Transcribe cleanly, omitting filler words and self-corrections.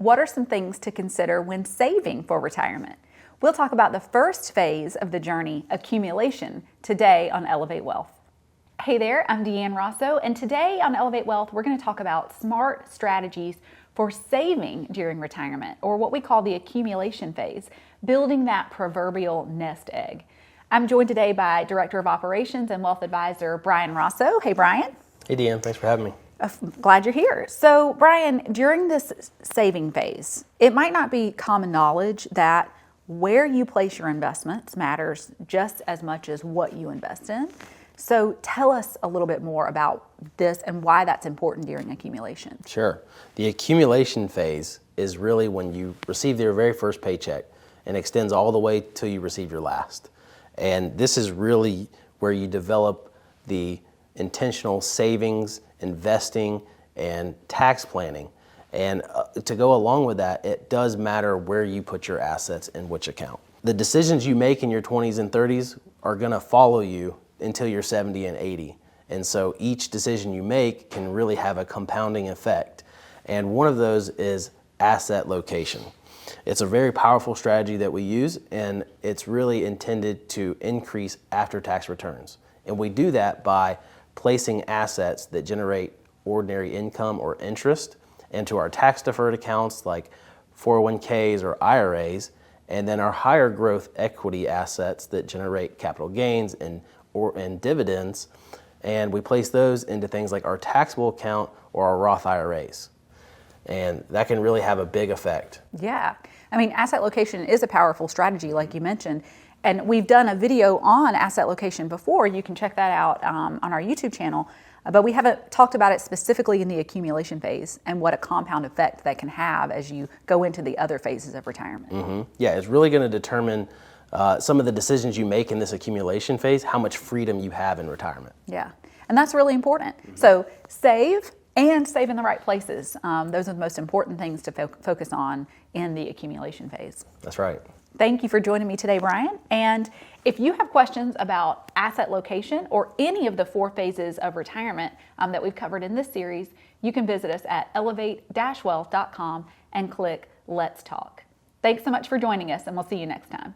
what are some things to consider when saving for retirement? We'll talk about the first phase of the journey, accumulation, today on Elevate Wealth. Hey there, I'm Deanne Rosso, and today on Elevate Wealth, we're going to talk about smart strategies for saving during retirement, or what we call the accumulation phase, building that proverbial nest egg. I'm joined today by Director of Operations and Wealth Advisor, Brian Rosso. Hey, Brian. Hey, Deanne. Thanks for having me. Glad you're here. So, Brian, during this saving phase, it might not be common knowledge that where you place your investments matters just as much as what you invest in. So tell us a little bit more about this and why that's important during accumulation. Sure. The accumulation phase is really when you receive your very first paycheck and extends all the way till you receive your last. And this is really where you develop the intentional savings, investing, and tax planning. And to go along with that, it does matter where you put your assets in which account. The decisions you make in your 20s and 30s are going to follow you until you're 70 and 80. And so each decision you make can really have a compounding effect. And one of those is asset location. It's a very powerful strategy that we use, and it's really intended to increase after-tax returns. And we do that by placing assets that generate ordinary income or interest into our tax-deferred accounts like 401ks or IRAs, and then our higher growth equity assets that generate capital gains and dividends, and we place those into things like our taxable account or our Roth IRAs. And that can really have a big effect. Yeah. I mean, asset location is a powerful strategy, like you mentioned. And we've done a video on asset location before. You can check that out on our YouTube channel. But we haven't talked about it specifically in the accumulation phase and what a compound effect that can have as you go into the other phases of retirement. Mm-hmm. Yeah, it's really going to determine some of the decisions you make in this accumulation phase, how much freedom you have in retirement. Yeah, and that's really important. Mm-hmm. So save and save in the right places. Those are the most important things to focus on in the accumulation phase. That's right. Thank you for joining me today, Brian. And if you have questions about asset location or any of the 4 phases of retirement that we've covered in this series, you can visit us at elevate-wealth.com and click Let's Talk. Thanks so much for joining us, and we'll see you next time.